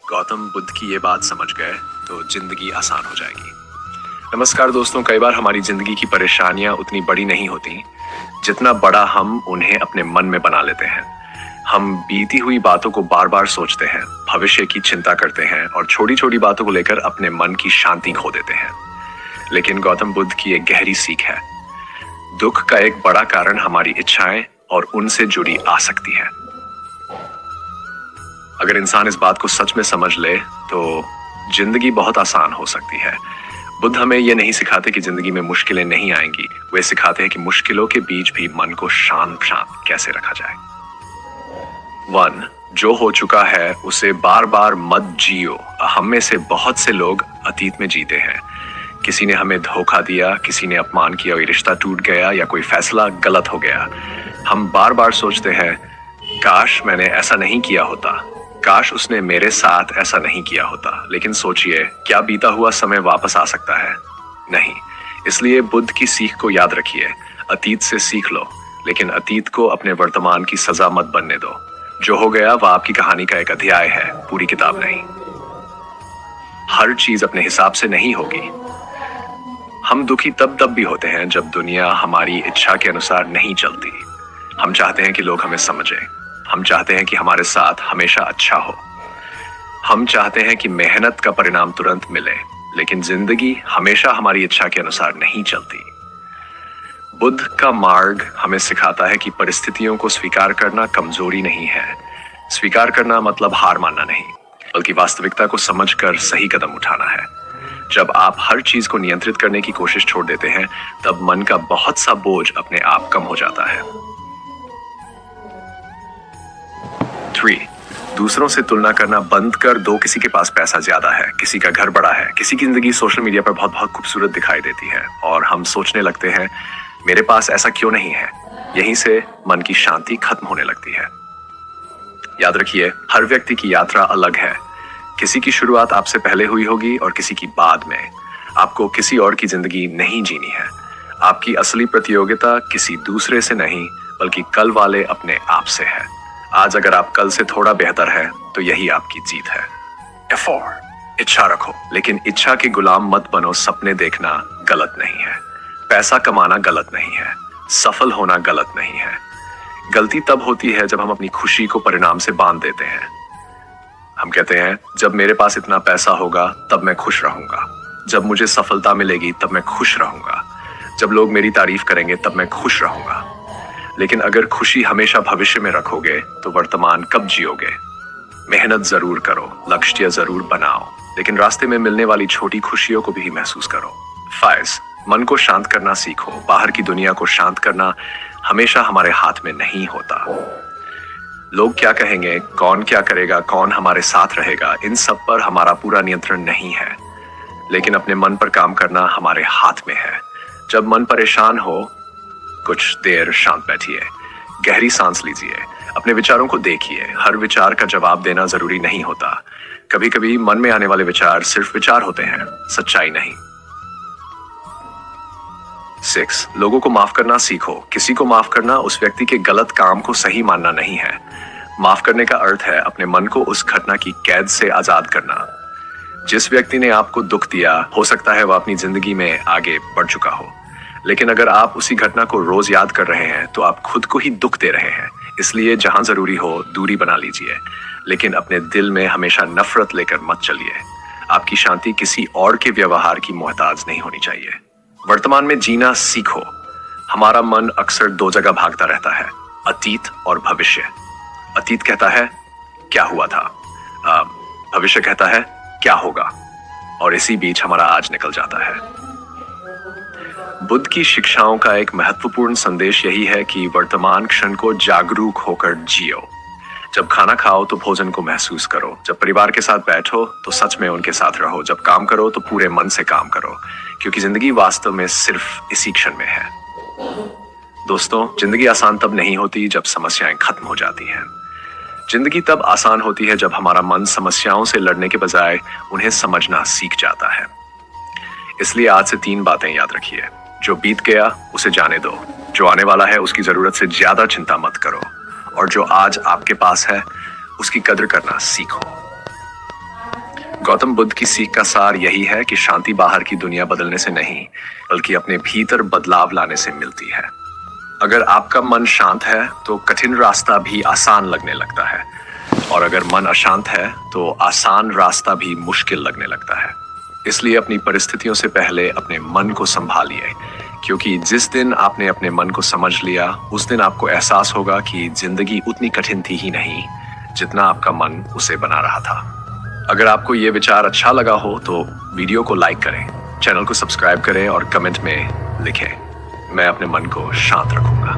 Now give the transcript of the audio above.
गौतम बुद्ध की ये बात समझ गए तो जिंदगी आसान हो जाएगी। नमस्कार दोस्तों, कई बार हमारी जिंदगी की परेशानियां उतनी बड़ी नहीं होती जितना बड़ा हम उन्हें अपने मन में बना लेते हैं। हम बीती हुई बातों को बार बार सोचते हैं, भविष्य की चिंता करते हैं और छोटी छोटी बातों को लेकर अपने मन की शांति खो देते हैं। लेकिन गौतम बुद्ध की एक गहरी सीख है, दुख का एक बड़ा कारण हमारी इच्छाएं और उनसे जुड़ी आसक्ति है। अगर इंसान इस बात को सच में समझ ले तो जिंदगी बहुत आसान हो सकती है। बुद्ध हमें यह नहीं सिखाते कि जिंदगी में मुश्किलें नहीं आएंगी, वे सिखाते हैं कि मुश्किलों के बीच भी मन को शांत कैसे रखा जाए। 1. जो हो चुका है उसे बार बार मत जियो। हम में से बहुत से लोग अतीत में जीते हैं। किसी ने हमें धोखा दिया, किसी ने अपमान किया, कोई रिश्ता टूट गया या कोई फैसला गलत हो गया। हम बार बार सोचते हैं, काश मैंने ऐसा नहीं किया होता, काश उसने मेरे साथ ऐसा नहीं किया होता। लेकिन सोचिए, क्या बीता हुआ समय वापस आ सकता है? नहीं। इसलिए बुद्ध की सीख को याद रखिए, अतीत से सीख लो, लेकिन अतीत को अपने वर्तमान की सजा मत बनने दो। जो हो गया वह आपकी कहानी का एक अध्याय है, पूरी किताब नहीं। हर चीज अपने हिसाब से नहीं होगी। हम दुखी तब भी होते हैं जब दुनिया हमारी इच्छा के अनुसार नहीं चलती। हम चाहते हैं कि लोग हमें समझें, हम चाहते हैं कि हमारे साथ हमेशा अच्छा हो, हम चाहते हैं कि मेहनत का परिणाम तुरंत मिले, लेकिन जिंदगी हमेशा हमारी इच्छा के अनुसार नहीं चलती। बुद्ध का मार्ग हमें सिखाता है कि परिस्थितियों को स्वीकार करना कमजोरी नहीं है। स्वीकार करना मतलब हार मानना नहीं, बल्कि वास्तविकता को समझकर सही कदम उठाना है। जब आप हर चीज को नियंत्रित करने की कोशिश छोड़ देते हैं, तब मन का बहुत सा बोझ अपने आप कम हो जाता है। 3. दूसरों से तुलना करना बंद कर दो। किसी के पास पैसा ज्यादा है, किसी का घर बड़ा है, किसी की जिंदगी सोशल मीडिया पर बहुत बहुत खूबसूरत दिखाई देती है और हम सोचने लगते हैं, मेरे पास ऐसा क्यों नहीं है। यहीं से मन की शांति खत्म होने लगती है। याद रखिए, हर व्यक्ति की यात्रा अलग है। किसी की शुरुआत आपसे पहले हुई होगी और किसी की बाद में। आपको किसी और की जिंदगी नहीं जीनी है। आपकी असली प्रतियोगिता किसी दूसरे से नहीं, बल्कि कल वाले अपने आप से है। आज अगर आप कल से थोड़ा बेहतर है तो यही आपकी जीत है। 4. इच्छा रखो, लेकिन इच्छा के गुलाम मत बनो। सपने देखना गलत नहीं है, पैसा कमाना गलत नहीं है, सफल होना गलत नहीं है। गलती तब होती है जब हम अपनी खुशी को परिणाम से बांध देते हैं। हम कहते हैं, जब मेरे पास इतना पैसा होगा तब मैं खुश रहूंगा, जब मुझे सफलता मिलेगी तब मैं खुश रहूंगा, जब लोग मेरी तारीफ करेंगे तब मैं खुश रहूंगा। लेकिन अगर खुशी हमेशा भविष्य में रखोगे तो वर्तमान कब जियोगे? मेहनत जरूर करो, लक्ष्य जरूर बनाओ, लेकिन रास्ते में मिलने वाली छोटी खुशियों को भी महसूस करो। 5. मन को शांत करना सीखो। बाहर की दुनिया को शांत करना हमेशा हमारे हाथ में नहीं होता। लोग क्या कहेंगे, कौन क्या करेगा, कौन हमारे साथ रहेगा, इन सब पर हमारा पूरा नियंत्रण नहीं है। लेकिन अपने मन पर काम करना हमारे हाथ में है। जब मन परेशान हो, कुछ देर शांत बैठिए, गहरी सांस लीजिए, अपने विचारों को देखिए। हर विचार का जवाब देना जरूरी नहीं होता। कभी कभी मन में आने वाले विचार सिर्फ विचार होते हैं, सच्चाई नहीं। 6. लोगों को माफ करना सीखो। किसी को माफ करना उस व्यक्ति के गलत काम को सही मानना नहीं है। माफ करने का अर्थ है अपने मन को उस घटना की कैद से आजाद करना। जिस व्यक्ति ने आपको दुख दिया, हो सकता है वह अपनी जिंदगी में आगे बढ़ चुका हो, लेकिन अगर आप उसी घटना को रोज याद कर रहे हैं तो आप खुद को ही दुख दे रहे हैं। इसलिए जहां जरूरी हो दूरी बना लीजिए, लेकिन अपने दिल में हमेशा नफरत लेकर मत चलिए। आपकी शांति किसी और के व्यवहार की मोहताज नहीं होनी चाहिए। वर्तमान में जीना सीखो। हमारा मन अक्सर 2 जगह भागता रहता है, अतीत और भविष्य। अतीत कहता है क्या हुआ था, भविष्य कहता है क्या होगा, और इसी बीच हमारा आज निकल जाता है। बुद्ध की शिक्षाओं का एक महत्वपूर्ण संदेश यही है कि वर्तमान क्षण को जागरूक होकर जियो। जब खाना खाओ तो भोजन को महसूस करो, जब परिवार के साथ बैठो तो सच में उनके साथ रहो, जब काम करो तो पूरे मन से काम करो, क्योंकि जिंदगी वास्तव में सिर्फ इसी क्षण में है। दोस्तों, जिंदगी आसान तब नहीं होती जब समस्याएं खत्म हो जाती हैं। जिंदगी तब आसान होती है जब हमारा मन समस्याओं से लड़ने के बजाय उन्हें समझना सीख जाता है। इसलिए आज से 3 बातें याद रखिए। जो बीत गया उसे जाने दो, जो आने वाला है उसकी जरूरत से ज्यादा चिंता मत करो, और जो आज आपके पास है उसकी कद्र करना सीखो। गौतम बुद्ध की सीख का सार यही है कि शांति बाहर की दुनिया बदलने से नहीं, बल्कि अपने भीतर बदलाव लाने से मिलती है। अगर आपका मन शांत है तो कठिन रास्ता भी आसान लगने लगता है, और अगर मन अशांत है तो आसान रास्ता भी मुश्किल लगने लगता है। इसलिए अपनी परिस्थितियों से पहले अपने मन को संभालिए, क्योंकि जिस दिन आपने अपने मन को समझ लिया, उस दिन आपको एहसास होगा कि जिंदगी उतनी कठिन थी ही नहीं जितना आपका मन उसे बना रहा था। अगर आपको ये विचार अच्छा लगा हो तो वीडियो को लाइक करें, चैनल को सब्सक्राइब करें और कमेंट में लिखें, मैं अपने मन को शांत रखूंगा।